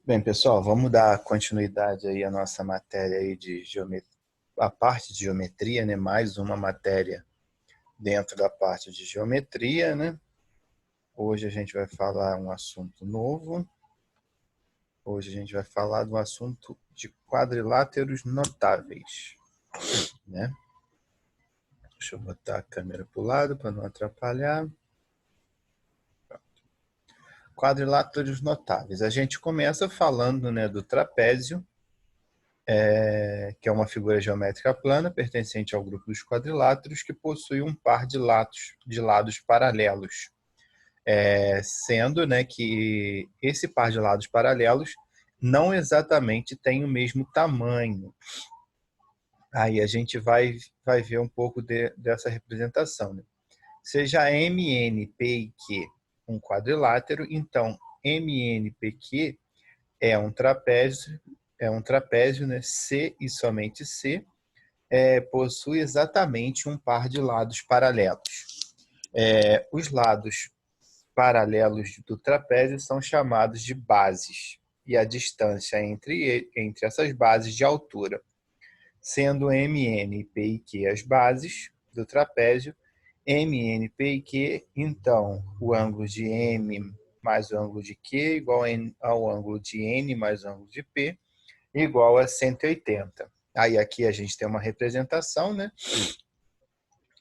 Bem, pessoal, vamos dar continuidade aí à nossa matéria aí de geometria, a parte de geometria, né? Mais uma matéria dentro da parte de geometria, né? Hoje a gente vai falar um assunto novo. Hoje a gente vai falar do assunto de quadriláteros notáveis, né? Deixa eu botar a câmera para o lado para não atrapalhar. Quadriláteros notáveis. A gente começa falando, né, do trapézio, que é uma figura geométrica plana pertencente ao grupo dos quadriláteros que possui um par de lados paralelos, sendo, né, que esse par de lados paralelos não exatamente tem o mesmo tamanho. Aí a gente vai ver um pouco dessa representação. Né? Seja MN, P e Q um quadrilátero, então MNPQ é um trapézio, né? C e somente C, possui exatamente um par de lados paralelos. Os lados paralelos do trapézio são chamados de bases, e a distância entre essas bases de altura, sendo MN, P e Q as bases do trapézio, MN, P e Q, então o ângulo de M mais o ângulo de Q igual ao ângulo de N mais o ângulo de P, igual a 180. Aí aqui a gente tem uma representação, né?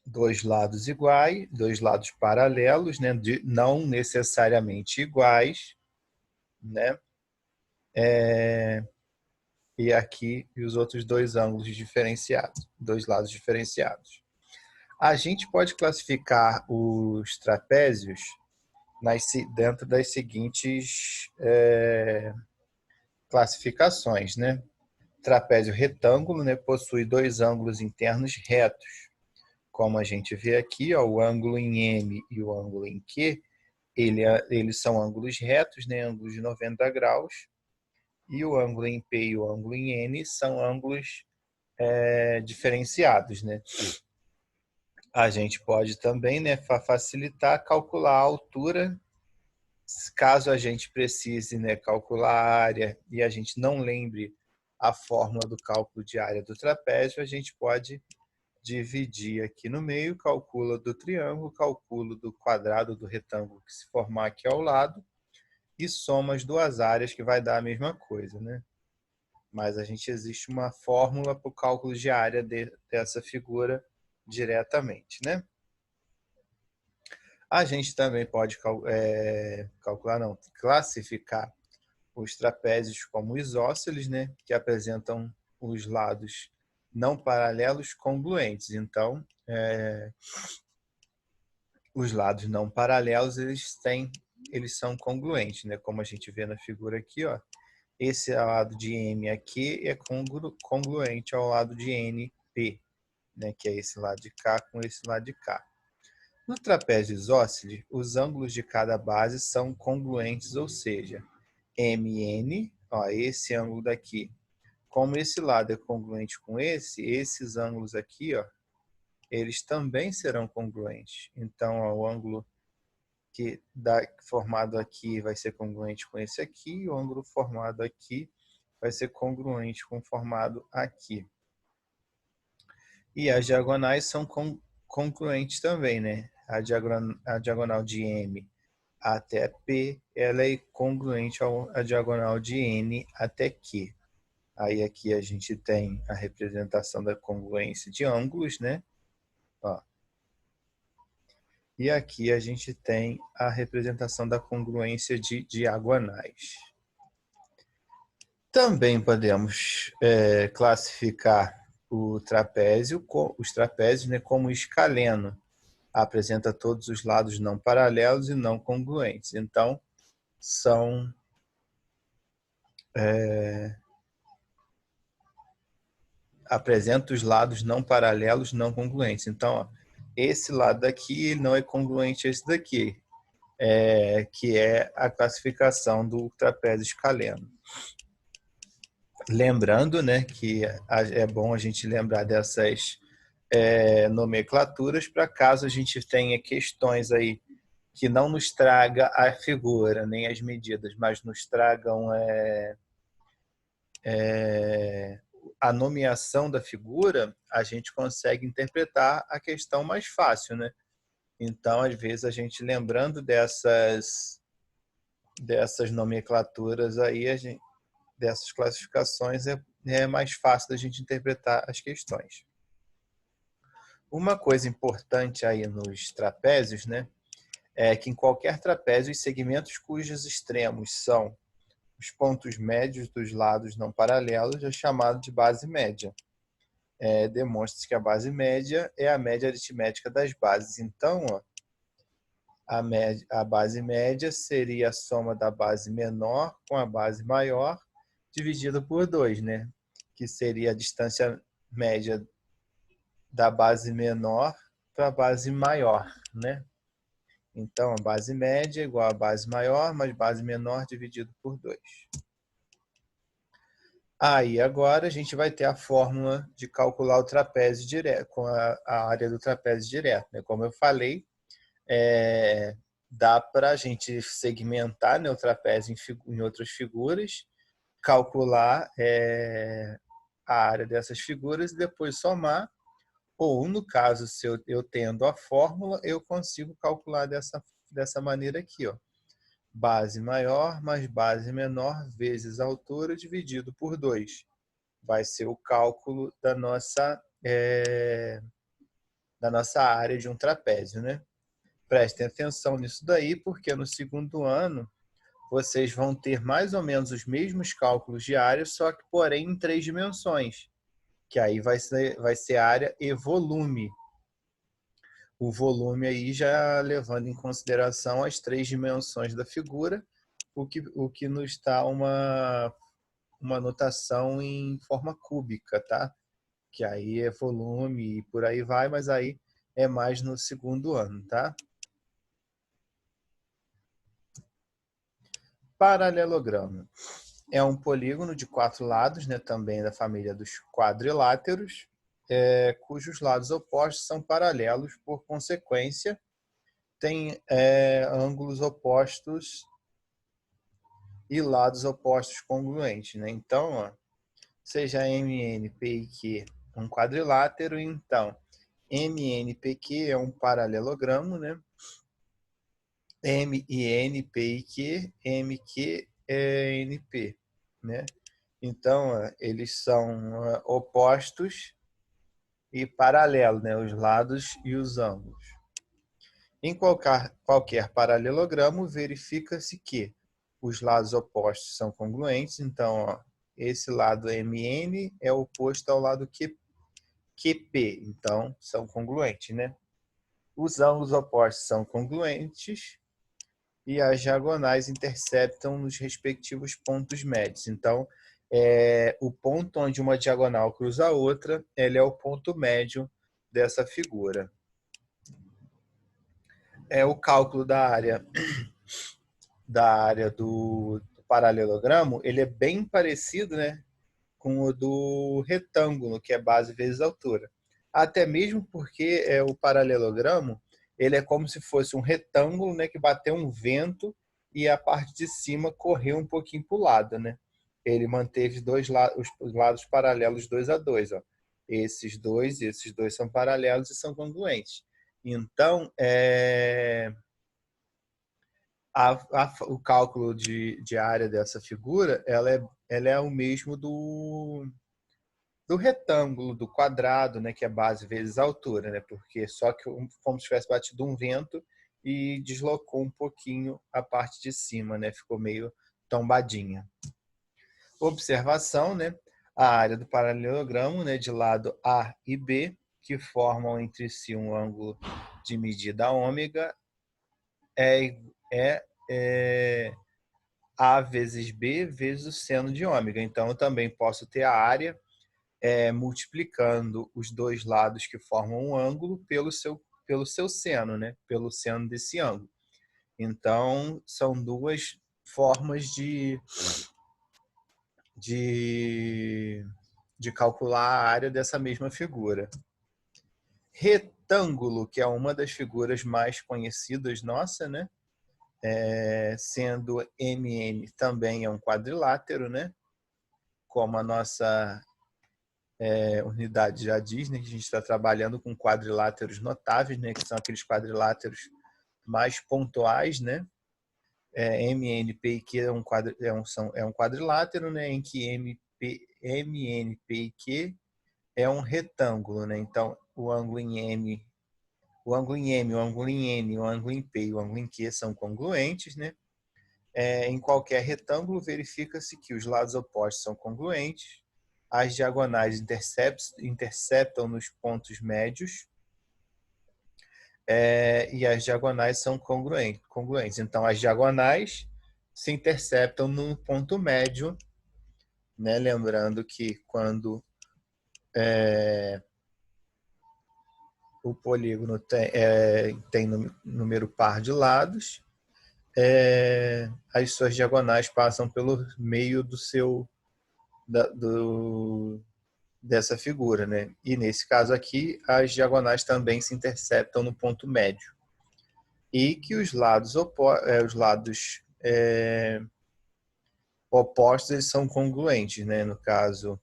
Dois lados iguais, dois lados paralelos, né? Não necessariamente iguais, né? E aqui os outros dois ângulos diferenciados, dois lados diferenciados. A gente pode classificar os trapézios dentro das seguintes classificações, né? Trapézio retângulo, né, possui dois ângulos internos retos. Como a gente vê aqui, ó, o ângulo em M e o ângulo em Q, eles são ângulos retos, né, ângulos de 90 graus, e o ângulo em P e o ângulo em N são ângulos diferenciados. Né? A gente pode também, né, facilitar, calcular a altura, caso a gente precise, né, calcular a área e a gente não lembre a fórmula do cálculo de área do trapézio, a gente pode dividir aqui no meio, calcula do triângulo, calculo do quadrado do retângulo que se formar aqui ao lado e soma as duas áreas que vai dar a mesma coisa, né? Mas existe uma fórmula para o cálculo de área dessa figura diretamente, né? A gente também pode calcular, não, classificar os trapézios como isósceles, né? Que apresentam os lados não paralelos congruentes. Então, os lados não paralelos eles são congruentes, né? Como a gente vê na figura aqui, ó. Esse lado de M aqui é congruente ao lado de NP, né? Que é esse lado de cá com esse lado de cá. No trapézio isósceles, os ângulos de cada base são congruentes, ou seja, MN, ó, esse ângulo daqui, como esse lado é congruente com esses ângulos aqui, ó, eles também serão congruentes. Então, ó, o ângulo formado aqui vai ser congruente com esse aqui, e o ângulo formado aqui vai ser congruente com o formado aqui. E as diagonais são congruentes também, né? A diagonal de M até P, ela é congruente à diagonal de N até Q. Aí aqui a gente tem a representação da congruência de ângulos, né? Ó. E aqui a gente tem a representação da congruência de diagonais. Também podemos classificar os trapézios, né, como escaleno. Apresenta todos os lados não paralelos e não congruentes. Então, apresenta os lados não paralelos não congruentes. Então, ó, esse lado daqui não é congruente a esse daqui, que é a classificação do trapézio escaleno. Lembrando, né, que é bom a gente lembrar dessas nomenclaturas para caso a gente tenha questões aí que não nos traga a figura, nem as medidas, mas nos tragam a nomeação da figura, a gente consegue interpretar a questão mais fácil, né? Então, às vezes, a gente lembrando dessas nomenclaturas aí, dessas classificações, é mais fácil da gente interpretar as questões. Uma coisa importante aí nos trapézios, né, é que em qualquer trapézio, os segmentos cujos extremos são os pontos médios dos lados não paralelos é chamado de base média. Demonstra-se que a base média é a média aritmética das bases. Então, ó, a base média seria a soma da base menor com a base maior dividida por 2, né? Que seria a distância média da base menor para a base maior, né? Então, a base média é igual a base maior mais base menor dividido por 2. Aí, agora, a gente vai ter a fórmula de calcular o trapézio direto, com a área do trapézio direto, né? Como eu falei, dá para a gente segmentar, né, o trapézio em outras figuras, calcular a área dessas figuras e depois somar, ou no caso, se eu tendo a fórmula, eu consigo calcular dessa maneira aqui, ó. Base maior mais base menor vezes a altura dividido por 2. Vai ser o cálculo da nossa área de um trapézio, né? Prestem atenção nisso daí, porque no segundo ano vocês vão ter mais ou menos os mesmos cálculos de área, só que, porém, em 3 dimensões, que aí vai ser área e volume. O volume aí já levando em consideração as 3 dimensões da figura, o que nos dá uma notação em forma cúbica, tá? Que aí é volume e por aí vai, mas aí é mais no segundo ano, tá? Paralelogramo. É um polígono de 4 lados, né, também da família dos quadriláteros, cujos lados opostos são paralelos, por consequência, tem ângulos opostos e lados opostos congruentes, né? Então, ó, seja MN, P e Q um quadrilátero, então MNPQ é um paralelogramo, né? M e N, P e Q, MQ é NP, né? Então, eles são opostos e paralelos, né? Os lados e os ângulos. Em qualquer paralelogramo, verifica-se que os lados opostos são congruentes. Então, ó, esse lado MN é oposto ao lado QP. Então, são congruentes, né? Os ângulos opostos são congruentes e as diagonais interceptam nos respectivos pontos médios. Então, o ponto onde uma diagonal cruza a outra, ele é o ponto médio dessa figura. O cálculo da área do paralelogramo, ele é bem parecido, né, com o do retângulo, que é base vezes altura. Até mesmo porque o paralelogramo, ele é como se fosse um retângulo, né, que bateu um vento e a parte de cima correu um pouquinho para o lado, né? Ele manteve os lados paralelos 2 a 2, ó. Esses dois são paralelos e são congruentes. Então, o cálculo de área dessa figura, ela é o mesmo do retângulo, do quadrado, né, que é base vezes altura, né, porque só que como se tivesse batido um vento e deslocou um pouquinho a parte de cima, né, ficou meio tombadinha. Observação, né, a área do paralelogramo, né, de lado A e B, que formam entre si um ângulo de medida ômega, A vezes B vezes o seno de ômega. Então, eu também posso ter a área multiplicando os dois lados que formam um ângulo pelo seu seno, né? Pelo seno desse ângulo. Então, são duas formas de calcular a área dessa mesma figura. retângulo, que é uma das figuras mais conhecidas nossa, né? Sendo MN também é um quadrilátero, né? Como a nossa unidade já diz, né? Que a gente está trabalhando com quadriláteros notáveis, né? Que são aqueles quadriláteros mais pontuais, né? MNP e Q é um quadrilátero, né? Em que MNP e Q é um retângulo, né? Então, o ângulo em M, o ângulo em M, o ângulo em N, o ângulo em P e o ângulo em Q são congruentes, né? Em qualquer retângulo, verifica-se que os lados opostos são congruentes, as diagonais interceptam nos pontos médios, e as diagonais são congruentes. Então, as diagonais se interceptam no ponto médio, né? Lembrando que quando o polígono tem número par de lados, as suas diagonais passam pelo meio dessa figura, né? E nesse caso aqui, as diagonais também se interceptam no ponto médio. E que os lados opostos eles são congruentes, né? No caso,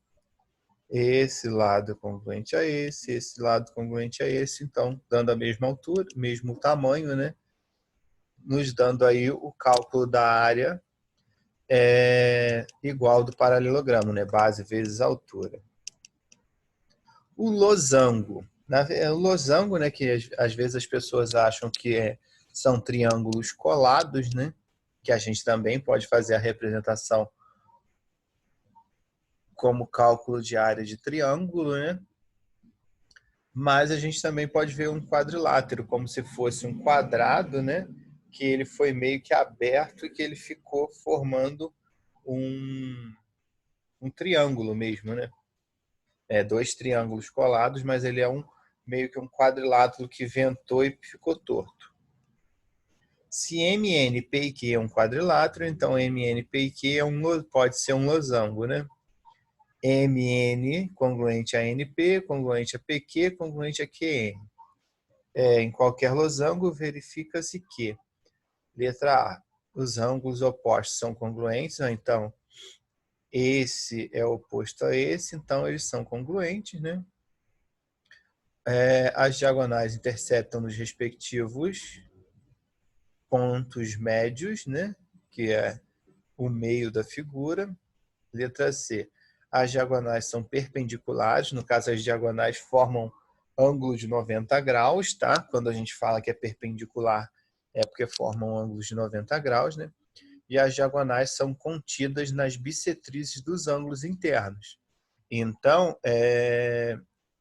esse lado congruente a esse lado congruente a esse, então dando a mesma altura, mesmo tamanho, né? Nos dando aí o cálculo da área igual do paralelogramo, né? Base vezes altura. O losango. O losango, né? Que às vezes as pessoas acham que são triângulos colados, né? Que a gente também pode fazer a representação como cálculo de área de triângulo, né? Mas a gente também pode ver um quadrilátero, como se fosse um quadrado, né? Que ele foi meio que aberto e que ele ficou formando um triângulo mesmo, né? Dois triângulos colados, mas ele é meio que um quadrilátero que ventou e ficou torto. Se MN, P e Q é um quadrilátero, então MN, P e Q pode ser um losango, né? MN congruente a NP, congruente a PQ, congruente a QN. Em qualquer losango, verifica-se que, letra A, os ângulos opostos são congruentes, né? Então, esse é oposto a esse, então eles são congruentes, né? As diagonais interceptam nos respectivos pontos médios, né? Que é o meio da figura. Letra C, as diagonais são perpendiculares, no caso as diagonais formam ângulo de 90 graus, tá? Quando a gente fala que é perpendicular, é porque formam ângulos de 90 graus, né? E as diagonais são contidas nas bissetrizes dos ângulos internos. Então,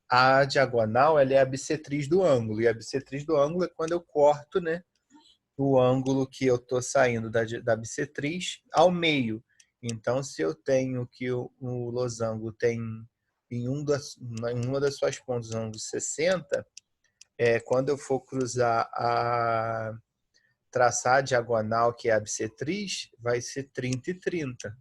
a diagonal ela é a bissetriz do ângulo, e a bissetriz do ângulo é quando eu corto, né, o ângulo que eu estou saindo da bissetriz ao meio. Então, se eu tenho que o losango tem em uma das suas pontas ângulo 60, quando eu for traçar a diagonal, que é a bissetriz, vai ser 30 e 30.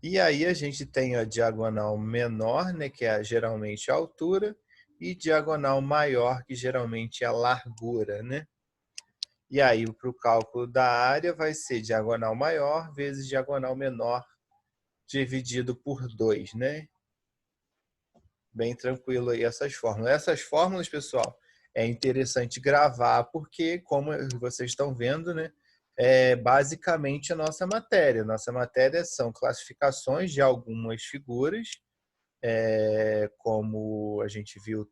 E aí a gente tem a diagonal menor, né, que é geralmente a altura, e diagonal maior, que geralmente é a largura, né? E aí, para o cálculo da área, vai ser diagonal maior vezes diagonal menor, dividido por 2, né? Bem tranquilo aí essas fórmulas. Essas fórmulas, pessoal, é interessante gravar, porque, como vocês estão vendo, né? É basicamente a nossa matéria. Nossa matéria são classificações de algumas figuras, como a gente viu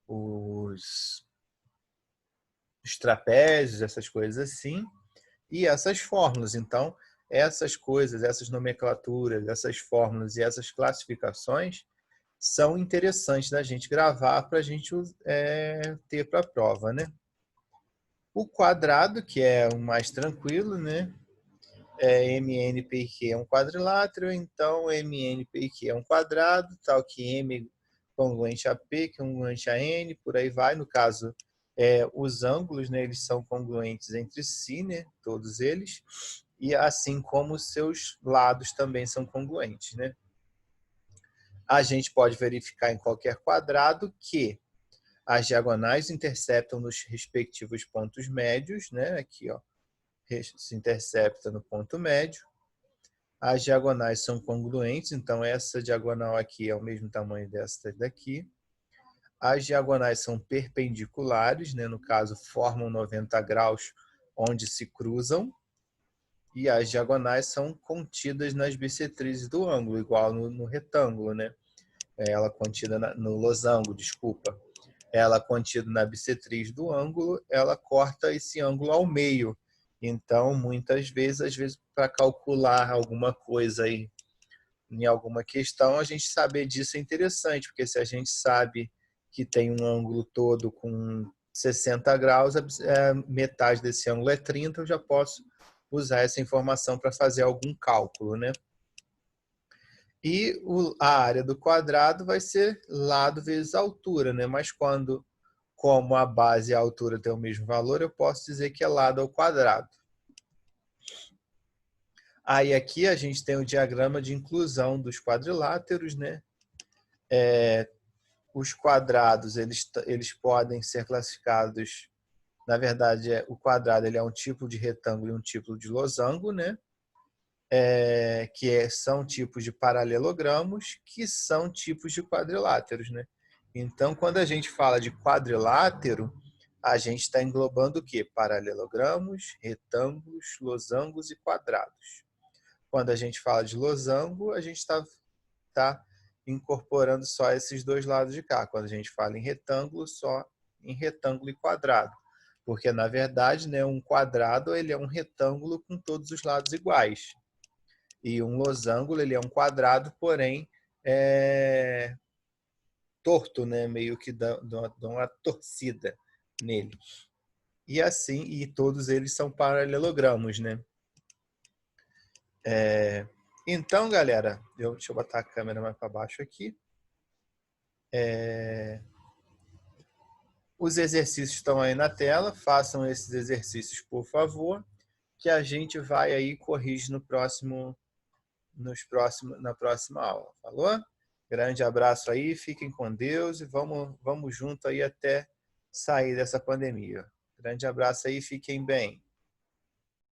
os trapézios, essas coisas assim, e essas fórmulas. Então, essas coisas, essas nomenclaturas, essas fórmulas e essas classificações são interessantes da gente gravar para a gente ter para a prova, né? O quadrado, que é o mais tranquilo, né? MNPQ é um quadrilátero, então MNPQ é um quadrado, tal que M congruente a P, congruente a N, por aí vai. No caso, os ângulos, né, eles são congruentes entre si, né, todos eles, e assim como os seus lados também são congruentes, né? A gente pode verificar em qualquer quadrado que as diagonais interceptam nos respectivos pontos médios, né? Aqui, ó, se intercepta no ponto médio. As diagonais são congruentes, então essa diagonal aqui é o mesmo tamanho dessa daqui. As diagonais são perpendiculares, né? No caso, formam 90 graus onde se cruzam. E as diagonais são contidas nas bissetrizes do ângulo, igual no retângulo, né? Ela contida no losango, desculpa. Ela contida na bissetriz do ângulo, ela corta esse ângulo ao meio. Então, muitas vezes, às vezes, para calcular alguma coisa aí, em alguma questão, a gente saber disso é interessante, porque se a gente sabe que tem um ângulo todo com 60 graus, metade desse ângulo é 30, eu já posso usar essa informação para fazer algum cálculo, né? E a área do quadrado vai ser lado vezes altura, né? Mas como a base e a altura têm o mesmo valor, eu posso dizer que é lado ao quadrado. Aí aqui a gente tem o diagrama de inclusão dos quadriláteros, né? Os quadrados, eles podem ser classificados, na verdade, o quadrado ele é um tipo de retângulo e um tipo de losango, né? São tipos de paralelogramos, que são tipos de quadriláteros, né? Então, quando a gente fala de quadrilátero, a gente está englobando o quê? Paralelogramos, retângulos, losangos e quadrados. Quando a gente fala de losango, a gente tá incorporando só esses dois lados de cá. Quando a gente fala em retângulo, só em retângulo e quadrado. Porque, na verdade, né, um quadrado ele é um retângulo com todos os lados iguais. E um losango ele é um quadrado, porém torto, né? Meio que dá uma torcida nele. E assim, e todos eles são paralelogramos, né? Então, galera, deixa eu botar a câmera mais para baixo aqui. Os exercícios estão aí na tela, façam esses exercícios, por favor, que a gente vai aí e corrige na próxima aula. Falou? Grande abraço aí, fiquem com Deus e vamos junto aí até sair dessa pandemia. Grande abraço aí, fiquem bem.